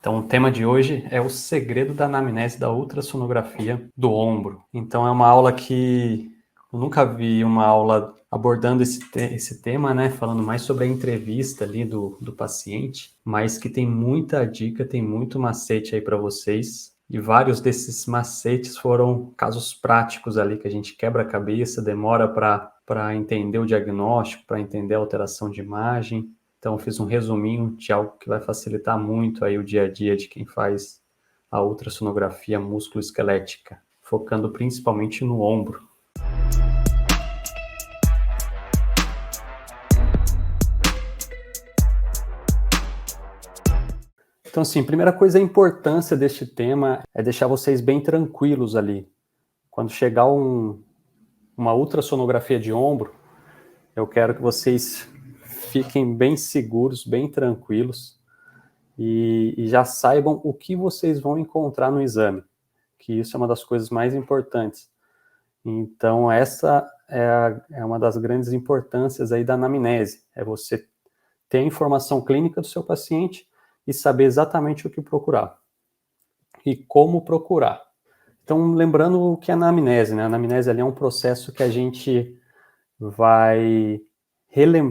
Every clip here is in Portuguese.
Então, o tema de hoje é o segredo da anamnese da ultrassonografia do ombro. Então, é uma aula que eu nunca vi uma aula abordando esse tema, né? Falando mais sobre a entrevista ali do paciente, mas que tem muita dica, tem muito macete aí para vocês. E vários desses macetes foram casos práticos ali que a gente quebra a cabeça, demora para entender o diagnóstico, para entender a alteração de imagem. Então, eu fiz um resuminho de algo que vai facilitar muito aí o dia a dia de quem faz a ultrassonografia músculo-esquelética, focando principalmente no ombro. Então, assim, primeira coisa, a importância deste tema é deixar vocês bem tranquilos ali. Quando chegar uma ultrassonografia de ombro, eu quero que vocês fiquem bem seguros, bem tranquilos e já saibam o que vocês vão encontrar no exame, que isso é uma das coisas mais importantes. Então, essa é uma das grandes importâncias aí da anamnese, é você ter a informação clínica do seu paciente e saber exatamente o que procurar e como procurar. Então, lembrando o que é a anamnese, né? A anamnese ali é um processo que a gente vai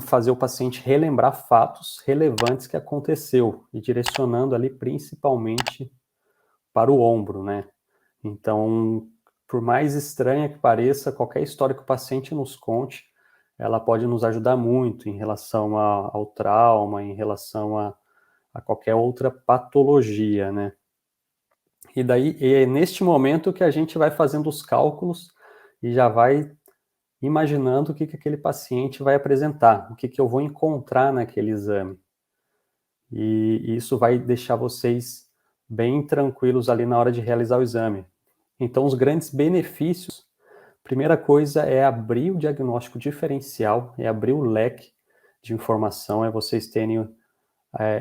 fazer o paciente relembrar fatos relevantes que aconteceu e direcionando ali principalmente para o ombro, né? Então, por mais estranha que pareça, qualquer história que o paciente nos conte, ela pode nos ajudar muito em relação ao trauma, em relação a qualquer outra patologia, né? E daí, é neste momento que a gente vai fazendo os cálculos e já vai imaginando o que aquele paciente vai apresentar, o que eu vou encontrar naquele exame. E isso vai deixar vocês bem tranquilos ali na hora de realizar o exame. Então, os grandes benefícios, primeira coisa é abrir o diagnóstico diferencial, é abrir o leque de informação, é vocês terem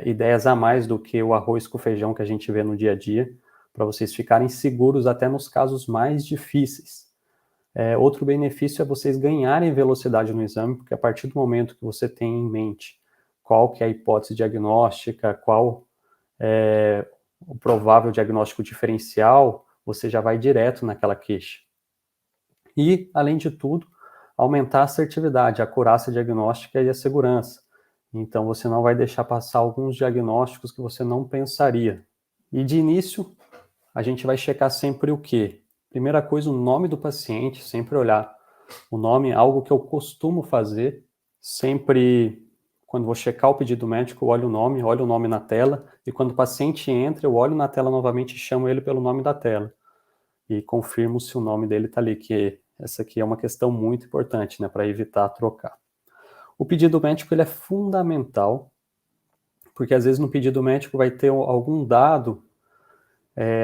ideias a mais do que o arroz com feijão que a gente vê no dia a dia, para vocês ficarem seguros até nos casos mais difíceis. Outro benefício é vocês ganharem velocidade no exame, porque a partir do momento que você tem em mente qual que é a hipótese diagnóstica, qual é o provável diagnóstico diferencial, você já vai direto naquela queixa. E, além de tudo, aumentar a assertividade, a acurácia diagnóstica e a segurança. Então, você não vai deixar passar alguns diagnósticos que você não pensaria. E, de início, a gente vai checar sempre o quê? Primeira coisa, o nome do paciente, sempre olhar o nome, algo que eu costumo fazer, sempre quando vou checar o pedido médico, eu olho o nome na tela, e quando o paciente entra, eu olho na tela novamente e chamo ele pelo nome da tela. E confirmo se o nome dele está ali, que essa aqui é uma questão muito importante, né, para evitar trocar. O pedido médico ele é fundamental, porque às vezes no pedido médico vai ter algum dado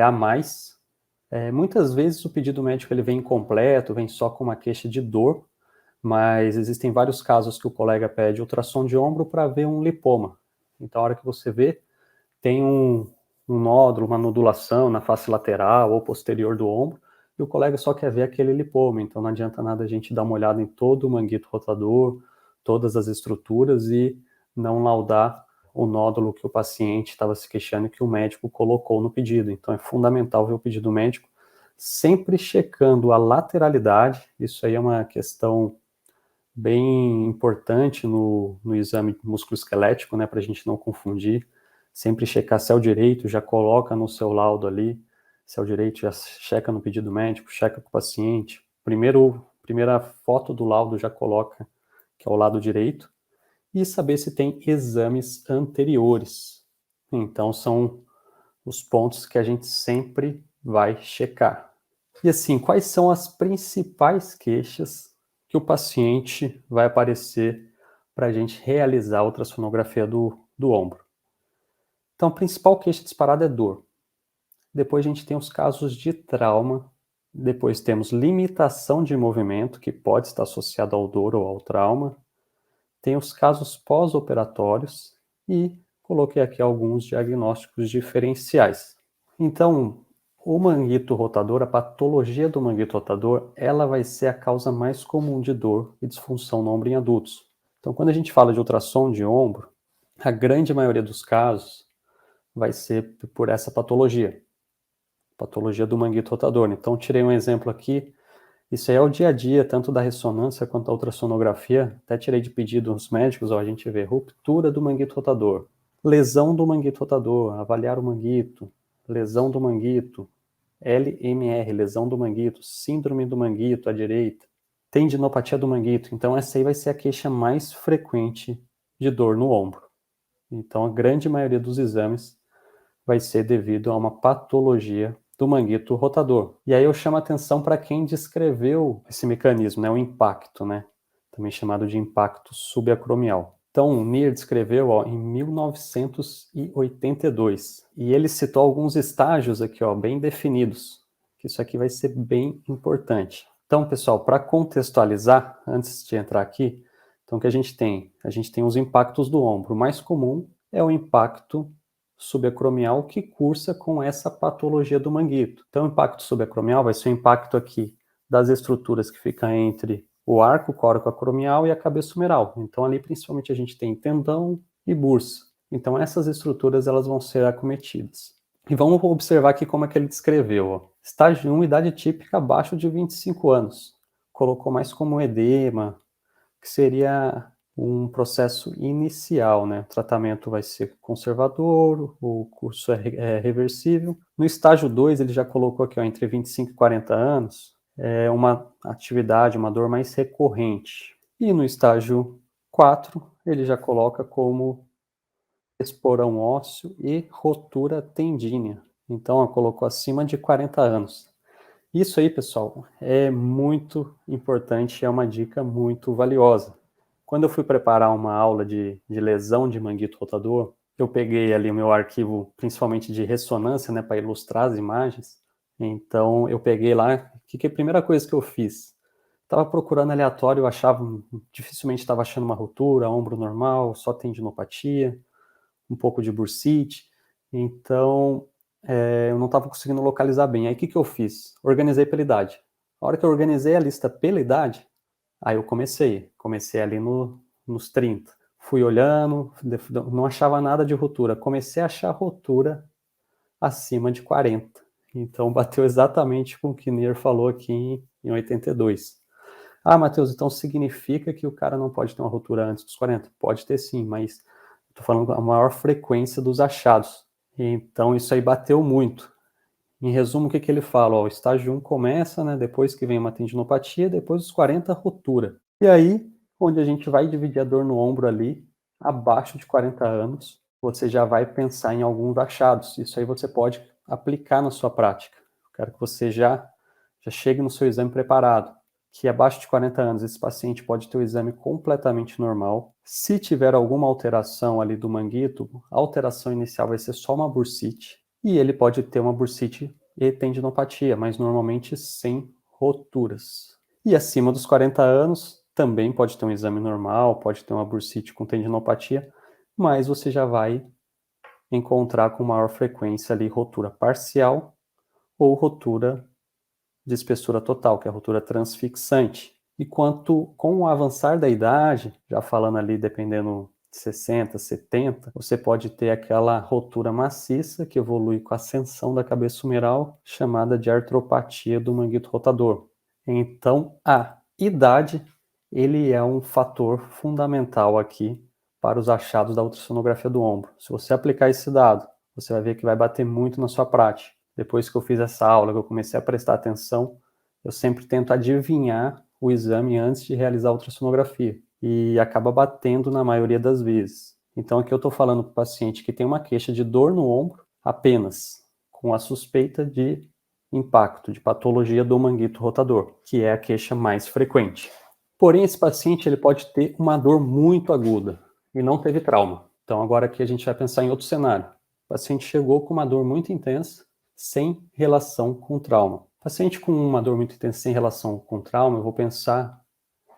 a mais. Muitas vezes o pedido médico ele vem incompleto, vem só com uma queixa de dor, mas existem vários casos que o colega pede ultrassom de ombro para ver um lipoma. Então, a hora que você vê, tem um nódulo, uma nodulação na face lateral ou posterior do ombro, e o colega só quer ver aquele lipoma. Então, não adianta nada a gente dar uma olhada em todo o manguito rotador, todas as estruturas e não laudar o nódulo que o paciente estava se queixando e que o médico colocou no pedido. Então, é fundamental ver o pedido médico sempre checando a lateralidade. Isso aí é uma questão bem importante no exame musculoesquelético, né, para a gente não confundir. Sempre checar se é o direito, já coloca no seu laudo ali. Se é o direito, já checa no pedido médico, checa com o paciente. Primeira foto do laudo já coloca que é o lado direito. E saber se tem exames anteriores. Então, são os pontos que a gente sempre vai checar. E assim, quais são as principais queixas que o paciente vai aparecer para a gente realizar a ultrassonografia do ombro? Então, a principal queixa disparada é dor. Depois a gente tem os casos de trauma. Depois temos limitação de movimento, que pode estar associado ao dor ou ao trauma. Tem os casos pós-operatórios e coloquei aqui alguns diagnósticos diferenciais. Então, o manguito rotador, a patologia do manguito rotador, ela vai ser a causa mais comum de dor e disfunção no ombro em adultos. Então, quando a gente fala de ultrassom de ombro, a grande maioria dos casos vai ser por essa patologia do manguito rotador. Então, tirei um exemplo aqui. Isso aí é o dia a dia, tanto da ressonância quanto da ultrassonografia. Até tirei de pedido dos médicos, ó, a gente vê ruptura do manguito rotador, lesão do manguito rotador, avaliar o manguito, lesão do manguito, LMR, lesão do manguito, síndrome do manguito à direita, tendinopatia do manguito. Então, essa aí vai ser a queixa mais frequente de dor no ombro. Então, a grande maioria dos exames vai ser devido a uma patologia do manguito rotador. E aí eu chamo a atenção para quem descreveu esse mecanismo, né, o impacto, né, também chamado de impacto subacromial. Então, o Neer descreveu em 1982, e ele citou alguns estágios aqui, bem definidos, que isso aqui vai ser bem importante. Então, pessoal, para contextualizar, antes de entrar aqui, então o que a gente tem? A gente tem os impactos do ombro. O mais comum é o impacto subacromial que cursa com essa patologia do manguito. Então, o impacto subacromial vai ser o impacto aqui das estruturas que ficam entre o arco coracoacromial e a cabeça humeral. Então, ali principalmente a gente tem tendão e bursa. Então, essas estruturas elas vão ser acometidas. E vamos observar aqui como é que ele descreveu. Estágio 1, idade típica abaixo de 25 anos. Colocou mais como edema, que seria um processo inicial, né? O tratamento vai ser conservador, o curso é reversível. No estágio 2, ele já colocou aqui, entre 25 e 40 anos, é uma atividade, uma dor mais recorrente. E no estágio 4, ele já coloca como esporão ósseo e rotura tendínea. Então, colocou acima de 40 anos. Isso aí, pessoal, é muito importante, é uma dica muito valiosa. Quando eu fui preparar uma aula de lesão de manguito rotador, eu peguei ali o meu arquivo, principalmente de ressonância, né, para ilustrar as imagens. Então, eu peguei lá, que a primeira coisa que eu fiz? Estava procurando aleatório, eu achava, dificilmente estava achando uma rotura, ombro normal, só tendinopatia, um pouco de bursite. Então, eu não estava conseguindo localizar bem. Aí, o que eu fiz? Organizei pela idade. A hora que eu organizei a lista pela idade, aí eu comecei ali nos 30. Fui olhando, não achava nada de rotura. Comecei a achar rotura acima de 40. Então, bateu exatamente com o que o Neer falou aqui em 82. Ah, Matheus, então significa que o cara não pode ter uma rotura antes dos 40? Pode ter sim, mas estou falando a maior frequência dos achados. Então, isso aí bateu muito. Em resumo, o que ele fala? O estágio 1 começa, né, depois que vem uma tendinopatia, depois dos 40, rotura. E aí, onde a gente vai dividir a dor no ombro ali, abaixo de 40 anos, você já vai pensar em alguns achados. Isso aí você pode aplicar na sua prática. Eu quero que você já chegue no seu exame preparado. Que abaixo de 40 anos, esse paciente pode ter o exame completamente normal. Se tiver alguma alteração ali do manguito, a alteração inicial vai ser só uma bursite. E ele pode ter uma bursite e tendinopatia, mas normalmente sem roturas. E acima dos 40 anos, também pode ter um exame normal, pode ter uma bursite com tendinopatia, mas você já vai encontrar com maior frequência ali rotura parcial ou rotura de espessura total, que é a rotura transfixante. E com o avançar da idade, já falando ali dependendo de 60, 70, você pode ter aquela rotura maciça que evolui com a ascensão da cabeça humeral, chamada de artropatia do manguito rotador. Então, a idade, ele é um fator fundamental aqui para os achados da ultrassonografia do ombro. Se você aplicar esse dado, você vai ver que vai bater muito na sua prática. Depois que eu fiz essa aula, que eu comecei a prestar atenção, eu sempre tento adivinhar o exame antes de realizar a ultrassonografia. E acaba batendo na maioria das vezes. Então aqui eu estou falando para o paciente que tem uma queixa de dor no ombro apenas, com a suspeita de impacto, de patologia do manguito rotador, que é a queixa mais frequente. Porém, esse paciente ele pode ter uma dor muito aguda e não teve trauma. Então agora aqui a gente vai pensar em outro cenário. O paciente chegou com uma dor muito intensa, sem relação com trauma. Paciente com uma dor muito intensa sem relação com trauma, eu vou pensar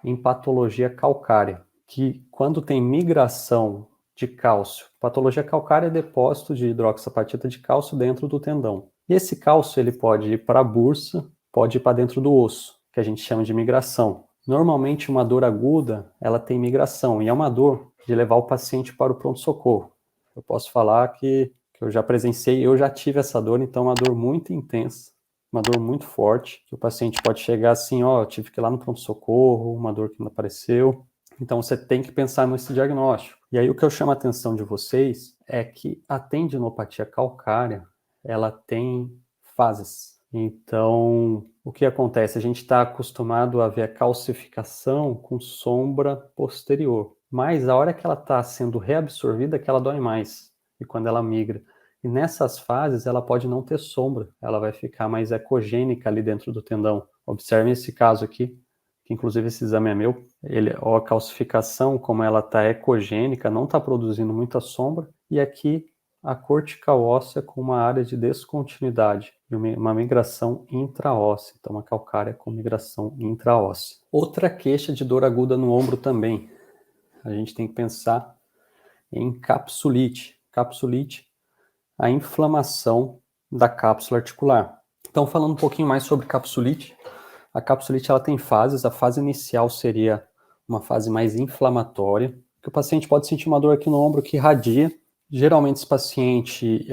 em patologia calcária, que quando tem migração de cálcio, patologia calcária é depósito de hidroxapatita de cálcio dentro do tendão. E esse cálcio ele pode ir para a bursa, pode ir para dentro do osso, que a gente chama de migração. Normalmente uma dor aguda, ela tem migração, e é uma dor de levar o paciente para o pronto-socorro. Eu posso falar que eu já presenciei, eu já tive essa dor, então é uma dor muito intensa, uma dor muito forte, que o paciente pode chegar assim, ó, eu tive que ir lá no pronto-socorro, uma dor que não apareceu. Então você tem que pensar nesse diagnóstico. E aí o que eu chamo a atenção de vocês é que a tendinopatia calcária, ela tem fases. Então, o que acontece? A gente está acostumado a ver a calcificação com sombra posterior, mas a hora que ela está sendo reabsorvida, que ela dói mais, e quando ela migra. E nessas fases, ela pode não ter sombra, ela vai ficar mais ecogênica ali dentro do tendão. Observem esse caso aqui, que inclusive esse exame é meu. A calcificação, como ela está ecogênica, não está produzindo muita sombra, e aqui a cortical óssea com uma área de descontinuidade, e uma migração intraóssea, então uma calcária com migração intraóssea. Outra queixa de dor aguda no ombro também, a gente tem que pensar em capsulite. Capsulite, a inflamação da cápsula articular. Então, falando um pouquinho mais sobre capsulite, a capsulite ela tem fases. A fase inicial seria uma fase mais inflamatória, que o paciente pode sentir uma dor aqui no ombro que irradia. Geralmente esse paciente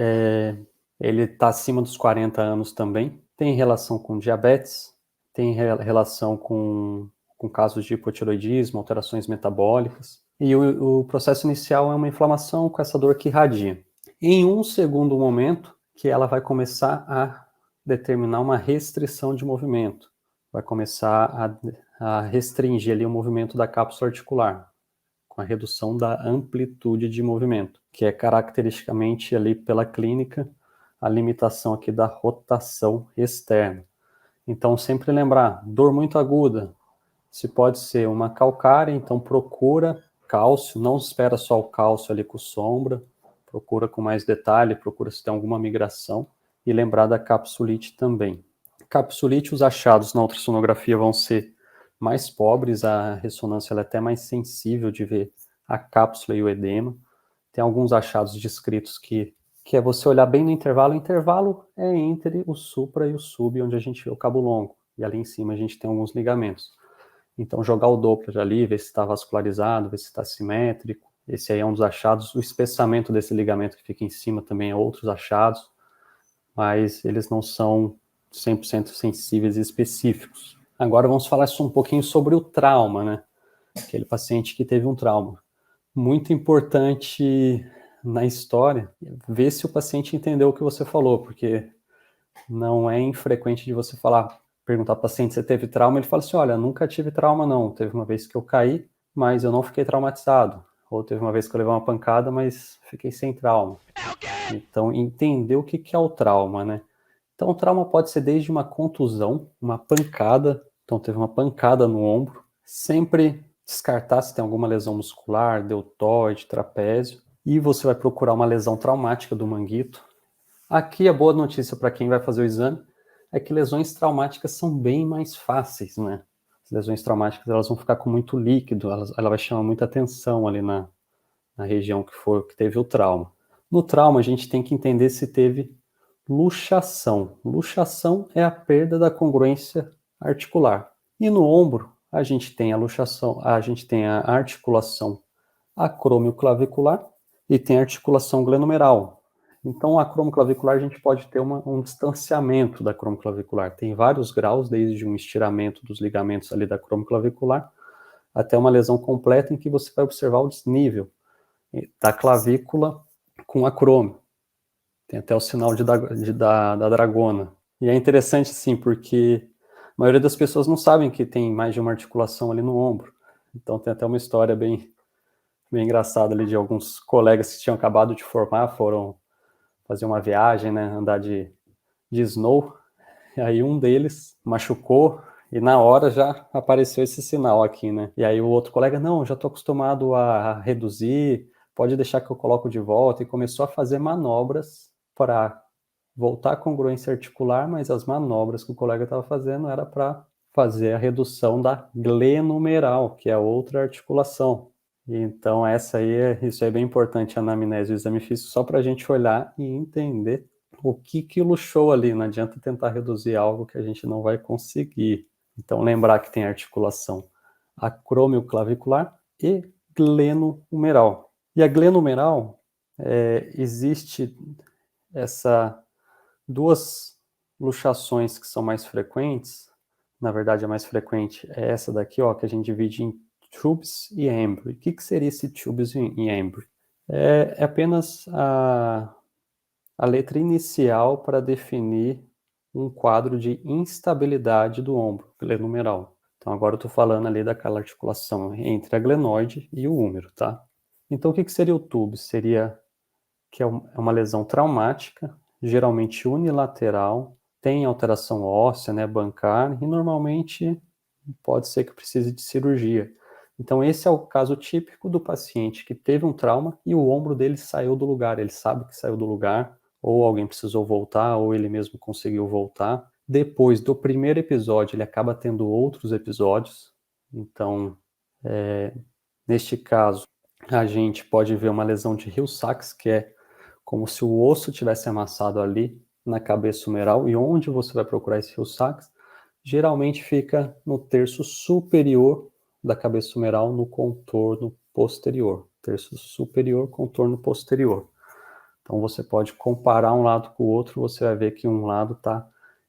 ele está acima dos 40 anos também, tem relação com diabetes, tem relação com casos de hipotiroidismo, alterações metabólicas, e o processo inicial é uma inflamação com essa dor que irradia. Em um segundo momento, que ela vai começar a determinar uma restrição de movimento, vai começar a restringir ali o movimento da cápsula articular, com a redução da amplitude de movimento, que é caracteristicamente ali pela clínica a limitação aqui da rotação externa. Então, sempre lembrar, dor muito aguda, se pode ser uma calcária, então procura cálcio, não espera só o cálcio ali com sombra, procura com mais detalhe, procura se tem alguma migração, e lembrar da capsulite também. Capsulite, os achados na ultrassonografia vão ser mais pobres, a ressonância ela é até mais sensível de ver a cápsula e o edema. Tem alguns achados descritos que é você olhar bem no intervalo. O intervalo é entre o supra e o sub, onde a gente vê o cabo longo. E ali em cima a gente tem alguns ligamentos. Então jogar o Doppler ali, ver se está vascularizado, ver se está simétrico. Esse aí é um dos achados. O espessamento desse ligamento que fica em cima também é outros achados, mas eles não são 100% sensíveis e específicos. Agora vamos falar um pouquinho sobre o trauma, né? Aquele paciente que teve um trauma. Muito importante na história ver se o paciente entendeu o que você falou, porque não é infrequente de você perguntar para o paciente se teve trauma, ele fala assim, olha, nunca tive trauma não, teve uma vez que eu caí, mas eu não fiquei traumatizado, ou teve uma vez que eu levei uma pancada, mas fiquei sem trauma. Então, entender o que é o trauma, né? Então, o trauma pode ser desde uma contusão, uma pancada, então teve uma pancada no ombro, sempre descartar se tem alguma lesão muscular, deltoide, trapézio, e você vai procurar uma lesão traumática do manguito. Aqui a boa notícia para quem vai fazer o exame é que lesões traumáticas são bem mais fáceis, né? As lesões traumáticas elas vão ficar com muito líquido, ela vai chamar muita atenção ali na região que teve o trauma. No trauma a gente tem que entender se teve luxação. Luxação é a perda da congruência articular. E no ombro, a gente tem a luxação, a gente tem a articulação acromioclavicular e tem a articulação glenomeral. Então, a acromioclavicular a gente pode ter um distanciamento da acromioclavicular. Tem vários graus, desde um estiramento dos ligamentos ali da acromioclavicular até uma lesão completa em que você vai observar o desnível da clavícula com acrômio. Tem até o sinal da dragona. E é interessante, sim, porque a maioria das pessoas não sabem que tem mais de uma articulação ali no ombro. Então tem até uma história bem engraçada ali de alguns colegas que tinham acabado de formar, foram fazer uma viagem, né, andar de snow, e aí um deles machucou e na hora já apareceu esse sinal aqui, né? E aí o outro colega, não, já estou acostumado a reduzir, pode deixar que eu coloco de volta, e começou a fazer manobras para voltar à congruência articular, mas as manobras que o colega estava fazendo era para fazer a redução da glenomeral, que é outra articulação. Então isso aí é bem importante, a anamnese, o exame físico, só para a gente olhar e entender o que luxou ali. Não adianta tentar reduzir algo que a gente não vai conseguir. Então lembrar que tem articulação acromioclavicular e glenohumeral. E a glenohumeral existe essas duas luxações que são mais frequentes, na verdade a mais frequente é essa daqui, ó, que a gente divide em tubes e embry. O que seria esse tubes e embry? É apenas a letra inicial para definir um quadro de instabilidade do ombro, glenumeral. Então agora eu estou falando ali daquela articulação entre a glenoide e o húmero, tá? Então o que seria o tubes? Seria que é uma lesão traumática, geralmente unilateral, tem alteração óssea, né, bancar, e normalmente pode ser que precise de cirurgia. Então esse é o caso típico do paciente que teve um trauma e o ombro dele saiu do lugar, ele sabe que saiu do lugar, ou alguém precisou voltar, ou ele mesmo conseguiu voltar. Depois do primeiro episódio, ele acaba tendo outros episódios. Então, neste caso, a gente pode ver uma lesão de Hill-Sachs, que é como se o osso tivesse amassado ali na cabeça humeral. E onde você vai procurar esse Hill-Sachs? Geralmente fica no terço superior da cabeça humeral, no contorno posterior. Terço superior, contorno posterior. Então você pode comparar um lado com o outro, você vai ver que um lado está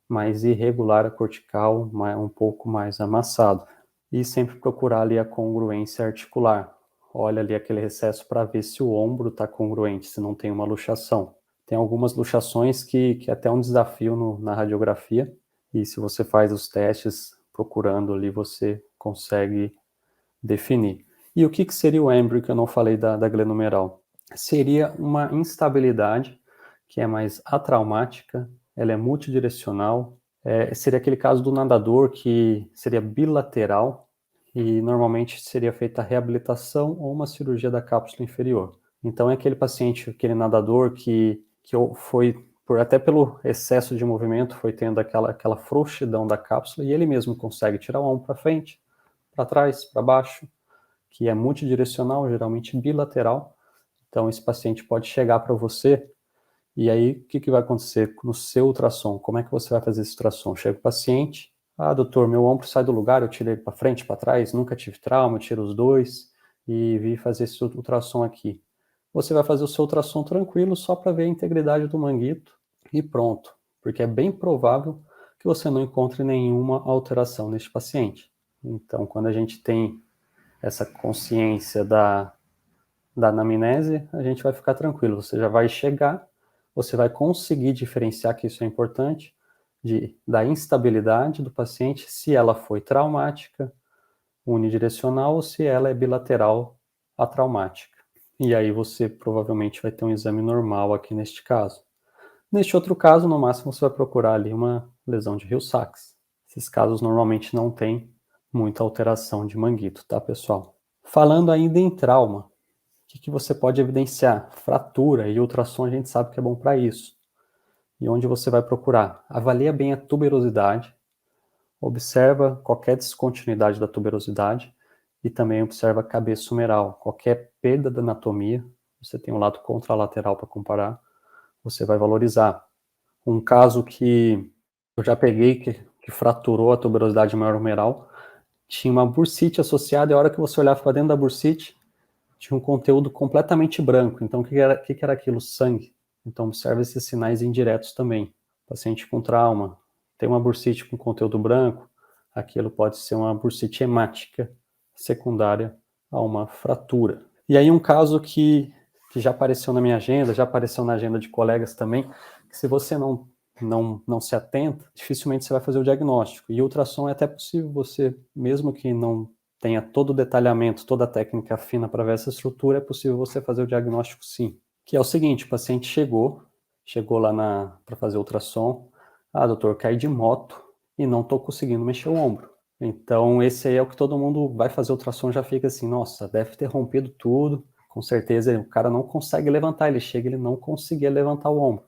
mais irregular a cortical, um pouco mais amassado. E sempre procurar ali a congruência articular. Olha ali aquele recesso para ver se o ombro está congruente, se não tem uma luxação. Tem algumas luxações que é até um desafio na radiografia, e se você faz os testes procurando ali, você consegue definir. E o que seria o embry, que eu não falei da glenumeral? Seria uma instabilidade que é mais atraumática, ela é multidirecional, seria aquele caso do nadador que seria bilateral e normalmente seria feita a reabilitação ou uma cirurgia da cápsula inferior. Então é aquele paciente, aquele nadador que foi, até pelo excesso de movimento, foi tendo aquela frouxidão da cápsula e ele mesmo consegue tirar o ombro para frente, para trás, para baixo, que é multidirecional, geralmente bilateral. Então, esse paciente pode chegar para você, e aí, o que vai acontecer no seu ultrassom? Como é que você vai fazer esse ultrassom? Chega o paciente, doutor, meu ombro sai do lugar, eu tirei para frente, para trás, nunca tive trauma, eu tiro os dois, e vim fazer esse ultrassom aqui. Você vai fazer o seu ultrassom tranquilo, só para ver a integridade do manguito, e pronto. Porque é bem provável que você não encontre nenhuma alteração neste paciente. Então, quando a gente tem essa consciência da anamnese, a gente vai ficar tranquilo. Você já vai chegar, você vai conseguir diferenciar, que isso é importante, da instabilidade do paciente, se ela foi traumática, unidirecional, ou se ela é bilateral atraumática. E aí você provavelmente vai ter um exame normal aqui neste caso. Neste outro caso, no máximo, você vai procurar ali uma lesão de Hill-Sachs. Esses casos normalmente não tem muita alteração de manguito, tá, pessoal? Falando ainda em trauma, o que você pode evidenciar? Fratura e ultrassom a gente sabe que é bom para isso. E onde você vai procurar? Avalia bem a tuberosidade, observa qualquer descontinuidade da tuberosidade e também observa a cabeça humeral. Qualquer perda da anatomia, você tem um lado contralateral para comparar, você vai valorizar. Um caso que eu já peguei, que fraturou a tuberosidade maior humeral, tinha uma bursite associada e a hora que você olhava para dentro da bursite, tinha um conteúdo completamente branco. Então, o que era aquilo? Sangue. Então, observe esses sinais indiretos também. Paciente com trauma, tem uma bursite com conteúdo branco, aquilo pode ser uma bursite hemática secundária a uma fratura. E aí um caso que já apareceu na minha agenda, já apareceu na agenda de colegas também, que se você não se atenta, dificilmente você vai fazer o diagnóstico. E ultrassom é até possível você, mesmo que não tenha todo o detalhamento, toda a técnica fina para ver essa estrutura, é possível você fazer o diagnóstico sim. Que é o seguinte, o paciente chegou lá para fazer ultrassom, doutor, caí de moto e não estou conseguindo mexer o ombro. Então, esse aí é o que todo mundo vai fazer ultrassom, já fica assim, nossa, deve ter rompido tudo, com certeza o cara não consegue levantar, ele chega, ele não conseguia levantar o ombro.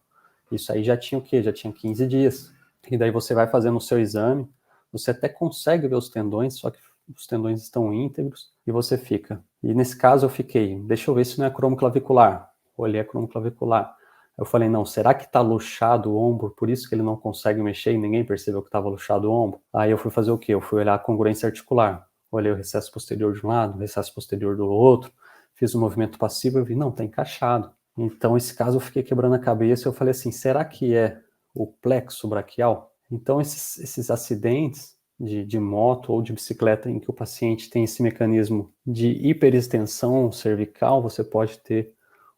Isso aí já tinha o quê? Já tinha 15 dias. E daí você vai fazendo o seu exame, você até consegue ver os tendões, só que os tendões estão íntegros, e você fica. E nesse caso eu fiquei, deixa eu ver se não é cromoclavicular. Olhei a cromoclavicular. Eu falei, não, será que tá luxado o ombro, por isso que ele não consegue mexer e ninguém percebeu que estava luxado o ombro? Aí eu fui fazer o quê? Eu fui olhar a congruência articular. Olhei o recesso posterior de um lado, o recesso posterior do outro, fiz o movimento passivo e vi, não, tá encaixado. Então, esse caso eu fiquei quebrando a cabeça, eu falei assim, será que é o plexo braquial? Então, esses acidentes de moto ou de bicicleta em que o paciente tem esse mecanismo de hiperextensão cervical, você pode ter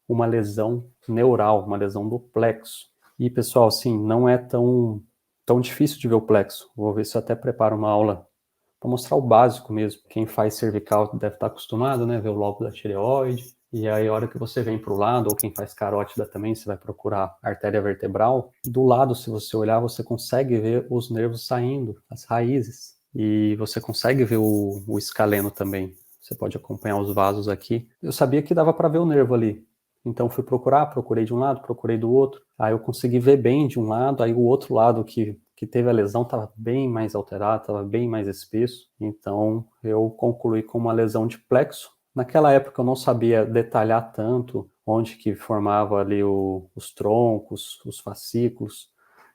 uma lesão neural, uma lesão do plexo. E, pessoal, assim, não é tão difícil de ver o plexo. Vou ver se eu até preparo uma aula para mostrar o básico mesmo. Quem faz cervical deve estar acostumado, né? Ver o lobo da tireoide. E aí, a hora que você vem para o lado, ou quem faz carótida também, você vai procurar artéria vertebral. Do lado, se você olhar, você consegue ver os nervos saindo, as raízes. E você consegue ver o escaleno também. Você pode acompanhar os vasos aqui. Eu sabia que dava para ver o nervo ali. Então fui procurar, procurei de um lado, procurei do outro. Aí eu consegui ver bem de um lado, aí o outro lado que teve a lesão estava bem mais alterado, estava bem mais espesso. Então eu concluí com uma lesão de plexo. Naquela época eu não sabia detalhar tanto onde que formava ali os troncos, os fascículos.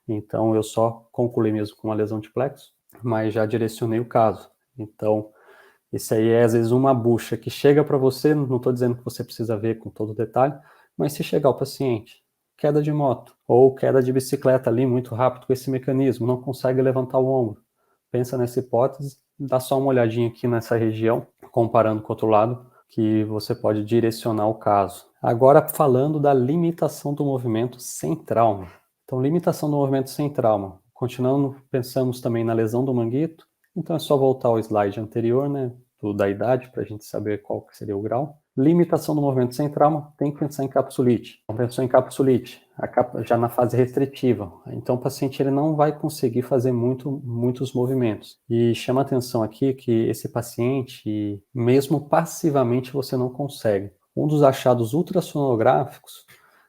Então eu só concluí mesmo com uma lesão de plexo, mas já direcionei o caso. Então esse aí é às vezes uma bucha que chega para você, não estou dizendo que você precisa ver com todo o detalhe, mas se chegar o paciente, queda de moto ou queda de bicicleta ali muito rápido com esse mecanismo, não consegue levantar o ombro. Pensa nessa hipótese, dá só uma olhadinha aqui nessa região, comparando com o outro lado, que você pode direcionar o caso. Agora falando da limitação do movimento sem trauma. Então, limitação do movimento sem trauma. Continuando, pensamos também na lesão do manguito. Então é só voltar ao slide anterior, né? Da idade, para a gente saber qual que seria o grau. Limitação do movimento sem trauma, tem que pensar em capsulite. Então, pensou em capsulite, já na fase restritiva. Então, o paciente ele não vai conseguir fazer muitos movimentos. E chama atenção aqui que esse paciente, mesmo passivamente, você não consegue. Um dos achados ultrassonográficos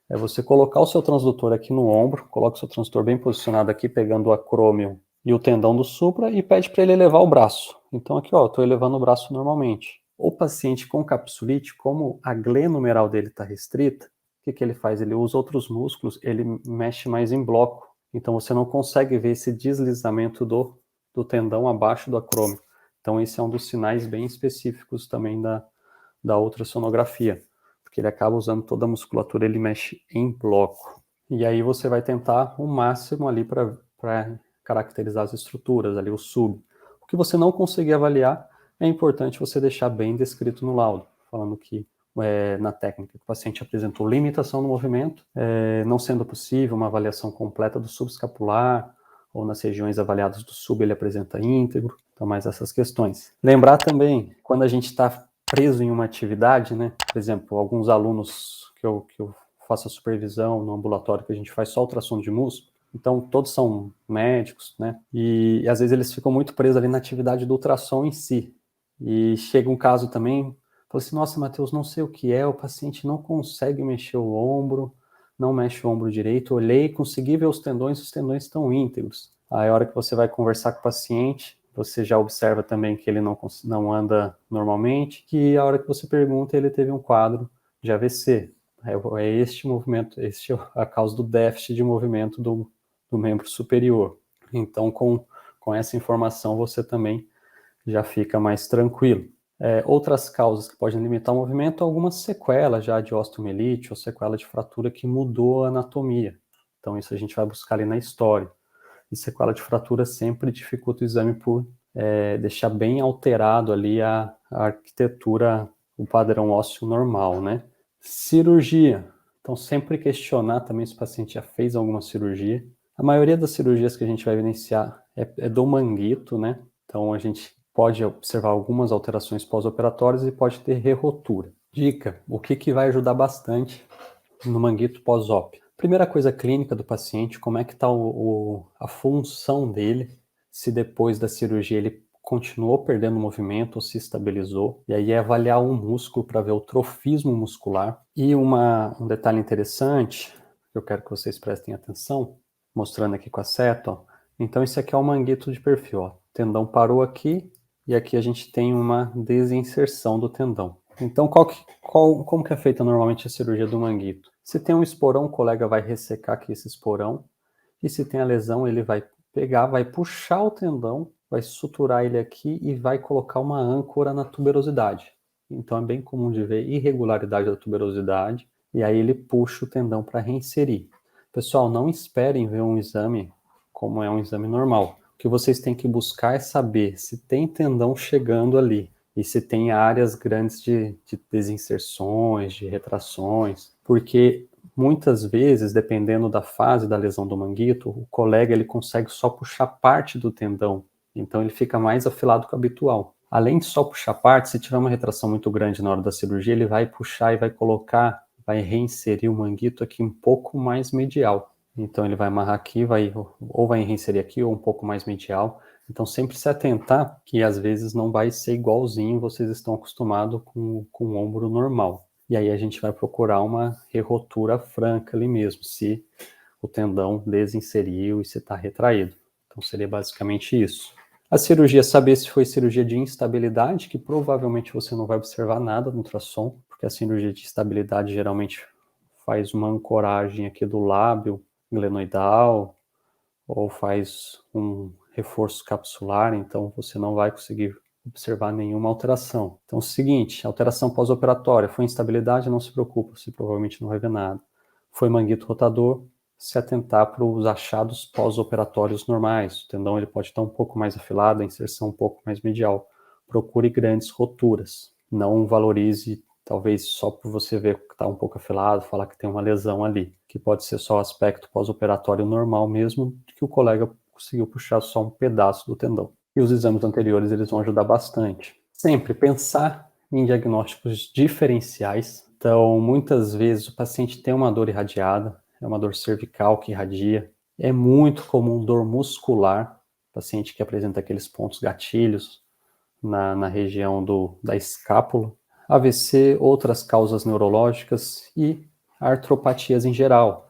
é você colocar o seu transdutor aqui no ombro, coloca o seu transdutor bem posicionado aqui, pegando o acrômio e o tendão do supra e pede para ele elevar o braço. Então aqui, ó, estou elevando o braço normalmente. O paciente com capsulite, como a glenomeral dele está restrita, o que ele faz? Ele usa outros músculos, ele mexe mais em bloco. Então você não consegue ver esse deslizamento do tendão abaixo do acrômio. Então esse é um dos sinais bem específicos também da ultrassonografia, porque ele acaba usando toda a musculatura, ele mexe em bloco. E aí você vai tentar o máximo ali para caracterizar as estruturas, ali o sub. O que você não conseguir avaliar, é importante você deixar bem descrito no laudo, falando que na técnica que o paciente apresentou limitação no movimento, não sendo possível uma avaliação completa do subescapular, ou nas regiões avaliadas do sub ele apresenta íntegro, então mais essas questões. Lembrar também, quando a gente está preso em uma atividade, né, por exemplo, alguns alunos que eu faço a supervisão no ambulatório, que a gente faz só ultrassom de músculo, então todos são médicos, né, e às vezes eles ficam muito presos ali na atividade do ultrassom em si, e chega um caso também, fala assim, nossa, Matheus, não sei o que é, o paciente não consegue mexer o ombro, não mexe o ombro direito, olhei, consegui ver os tendões estão íntegros. Aí a hora que você vai conversar com o paciente, você já observa também que ele não anda normalmente, que a hora que você pergunta, ele teve um quadro de AVC. É este movimento, este é a causa do déficit de movimento do membro superior. Então, com essa informação, você também já fica mais tranquilo. Outras causas que podem limitar o movimento, algumas sequelas já de osteomielite ou sequela de fratura que mudou a anatomia. Então, isso a gente vai buscar ali na história. E sequela de fratura sempre dificulta o exame por deixar bem alterado ali a arquitetura, o padrão ósseo normal, né? Cirurgia. Então, sempre questionar também se o paciente já fez alguma cirurgia. A maioria das cirurgias que a gente vai evidenciar é do manguito, né? Então, a gente pode observar algumas alterações pós-operatórias e pode ter rerotura. Dica, o que vai ajudar bastante no manguito pós-op? Primeira coisa clínica do paciente, como é que está a função dele, se depois da cirurgia ele continuou perdendo movimento ou se estabilizou, e aí é avaliar um músculo para ver o trofismo muscular. E um detalhe interessante, que eu quero que vocês prestem atenção, mostrando aqui com a seta, ó. Então esse aqui é o manguito de perfil, ó. O tendão parou aqui, e aqui a gente tem uma desinserção do tendão. Então, como que é feita normalmente a cirurgia do manguito? Se tem um esporão, o colega vai ressecar aqui esse esporão, e se tem a lesão, ele vai pegar, vai puxar o tendão, vai suturar ele aqui e vai colocar uma âncora na tuberosidade. Então, é bem comum de ver irregularidade da tuberosidade, e aí ele puxa o tendão para reinserir. Pessoal, não esperem ver um exame como é um exame normal. O que vocês têm que buscar é saber se tem tendão chegando ali e se tem áreas grandes de desinserções, de retrações, porque muitas vezes, dependendo da fase da lesão do manguito, o colega ele consegue só puxar parte do tendão, então ele fica mais afilado que o habitual. Além de só puxar parte, se tiver uma retração muito grande na hora da cirurgia, ele vai puxar e vai colocar, vai reinserir o manguito aqui um pouco mais medial. Então ele vai amarrar aqui, ou vai reinserir aqui, ou um pouco mais medial. Então sempre se atentar que às vezes não vai ser igualzinho vocês estão acostumados com o ombro normal. E aí a gente vai procurar uma rerotura franca ali mesmo, se o tendão desinseriu e se está retraído. Então seria basicamente isso. A cirurgia, saber se foi cirurgia de instabilidade, que provavelmente você não vai observar nada no ultrassom, porque a cirurgia de instabilidade geralmente faz uma ancoragem aqui do lábio glenoidal, ou faz um reforço capsular, então você não vai conseguir observar nenhuma alteração. Então é o seguinte, alteração pós-operatória, foi instabilidade, não se preocupa, você provavelmente não vai ver nada. Foi manguito rotador, se atentar para os achados pós-operatórios normais. O tendão ele pode estar um pouco mais afilado, a inserção um pouco mais medial. Procure grandes roturas. Não valorize, talvez só por você ver que está um pouco afilado, falar que tem uma lesão ali, que pode ser só o aspecto pós-operatório normal mesmo, que o colega conseguiu puxar só um pedaço do tendão. E os exames anteriores eles vão ajudar bastante. Sempre pensar em diagnósticos diferenciais. Então, muitas vezes o paciente tem uma dor irradiada, é uma dor cervical que irradia. É muito comum dor muscular, paciente que apresenta aqueles pontos gatilhos na região da escápula. AVC, outras causas neurológicas e artropatias em geral.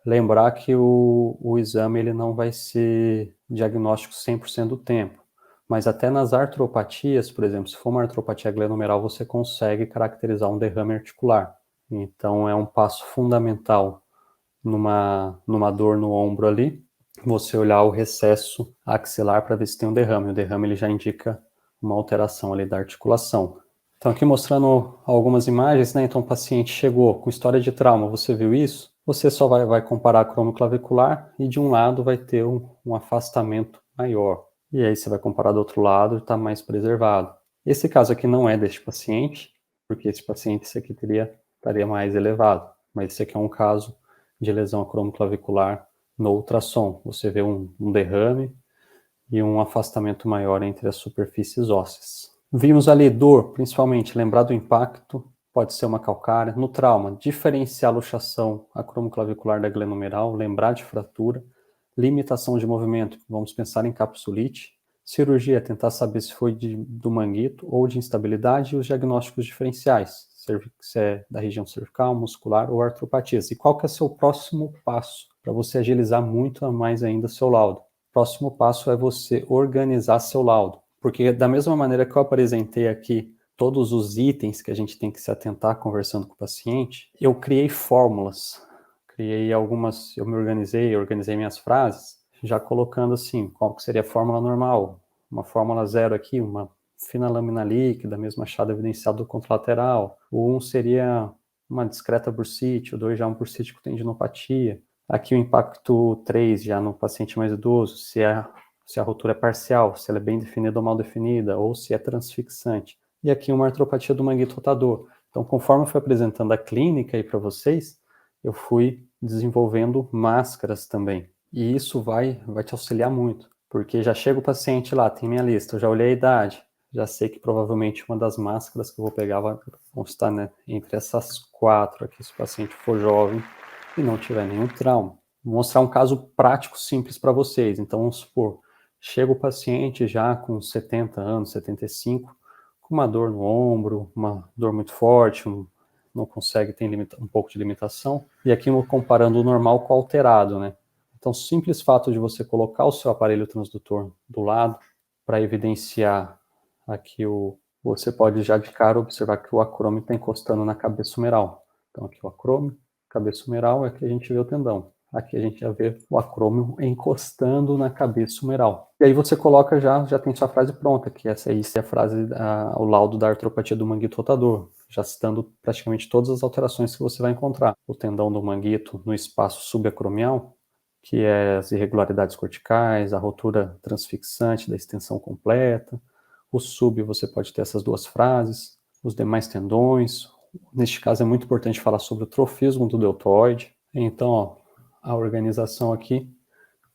Lembrar que o exame ele não vai ser diagnóstico 100% do tempo, mas até nas artropatias, por exemplo, se for uma artropatia glenomeral, você consegue caracterizar um derrame articular. Então é um passo fundamental numa dor no ombro ali, você olhar o recesso axilar para ver se tem um derrame. O derrame ele já indica uma alteração ali da articulação. Então aqui mostrando algumas imagens, né? Então o paciente chegou com história de trauma, você viu isso? Você só vai comparar cromoclavicular e de um lado vai ter um afastamento maior. E aí você vai comparar do outro lado e está mais preservado. Esse caso aqui não é deste paciente, porque esse paciente esse aqui estaria mais elevado. Mas esse aqui é um caso de lesão cromoclavicular no ultrassom. Você vê um derrame e um afastamento maior entre as superfícies ósseas. Vimos ali dor, principalmente, lembrar do impacto, pode ser uma calcária. No trauma, diferenciar a luxação acromoclavicular da glenomeral, lembrar de fratura. Limitação de movimento, vamos pensar em capsulite. Cirurgia, tentar saber se foi do manguito ou de instabilidade e os diagnósticos diferenciais, se é da região cervical, muscular ou artropatias. E qual que é o seu próximo passo para você agilizar muito mais ainda seu laudo? Próximo passo é você organizar seu laudo, porque da mesma maneira que eu apresentei aqui todos os itens que a gente tem que se atentar conversando com o paciente, eu criei fórmulas, criei algumas, eu me organizei minhas frases, já colocando assim, qual que seria a fórmula normal, uma fórmula 0 aqui, uma fina lâmina líquida, mesmo achado evidenciado do contralateral, o 1 seria uma discreta bursite, o 2 já um bursite com tendinopatia, aqui o impacto 3 já no paciente mais idoso, se a rotura é parcial, se ela é bem definida ou mal definida, ou se é transfixante. E aqui uma artropatia do manguito rotador. Então, conforme eu fui apresentando a clínica aí para vocês, eu fui desenvolvendo máscaras também. E isso vai te auxiliar muito, porque já chega o paciente lá, tem minha lista, eu já olhei a idade, já sei que provavelmente uma das máscaras que eu vou pegar vão estar, né, entre essas 4 aqui, se o paciente for jovem e não tiver nenhum trauma. Vou mostrar um caso prático simples para vocês. Então, vamos supor, chega o paciente já com 70 anos, 75, com uma dor no ombro, uma dor muito forte, não consegue, tem um pouco de limitação. E aqui comparando o normal com o alterado, né? Então, o simples fato de você colocar o seu aparelho transdutor do lado para evidenciar aqui você pode já de cara observar que o acrômio está encostando na cabeça humeral. Então, aqui o acrômio, cabeça humeral, é que a gente vê o tendão. Aqui a gente já vê o acrômio encostando na cabeça humeral. E aí você coloca já tem sua frase pronta, que essa aí é a frase, o laudo da artropatia do manguito rotador. já citando praticamente todas as alterações que você vai encontrar. O tendão do manguito no espaço subacromial, que é as irregularidades corticais, a rotura transfixante da extensão completa. O sub, você pode ter essas duas frases. Os demais tendões. Neste caso, é muito importante falar sobre o trofismo do deltoide. Então, ó, a organização aqui,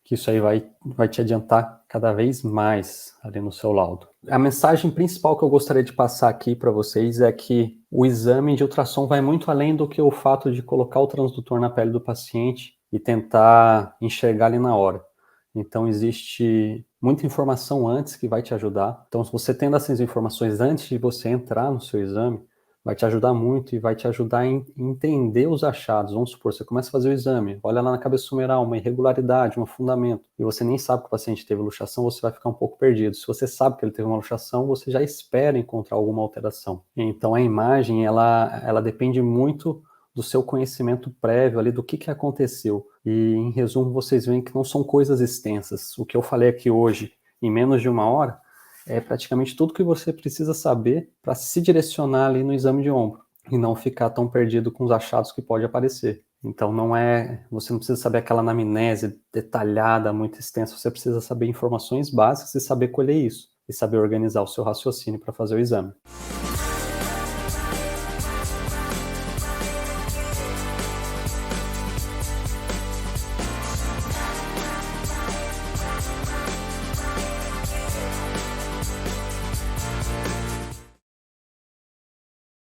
que isso aí vai te adiantar cada vez mais ali no seu laudo. A mensagem principal que eu gostaria de passar aqui para vocês é que o exame de ultrassom vai muito além do que o fato de colocar o transdutor na pele do paciente e tentar enxergar ali na hora. Então, existe muita informação antes que vai te ajudar. Então, se você tendo essas informações antes de você entrar no seu exame, vai te ajudar muito e vai te ajudar a entender os achados. Vamos supor, você começa a fazer o exame, olha lá na cabeça humeral, uma irregularidade, um afundamento, e você nem sabe que o paciente teve luxação, você vai ficar um pouco perdido. Se você sabe que ele teve uma luxação, você já espera encontrar alguma alteração. Então, a imagem, ela depende muito do seu conhecimento prévio ali do que aconteceu. E, em resumo, vocês veem que não são coisas extensas. O que eu falei aqui hoje, em menos de 1 hora, é praticamente tudo que você precisa saber para se direcionar ali no exame de ombro e não ficar tão perdido com os achados que pode aparecer. Então você não precisa saber aquela anamnese detalhada, muito extensa, você precisa saber informações básicas e saber colher isso, e saber organizar o seu raciocínio para fazer o exame.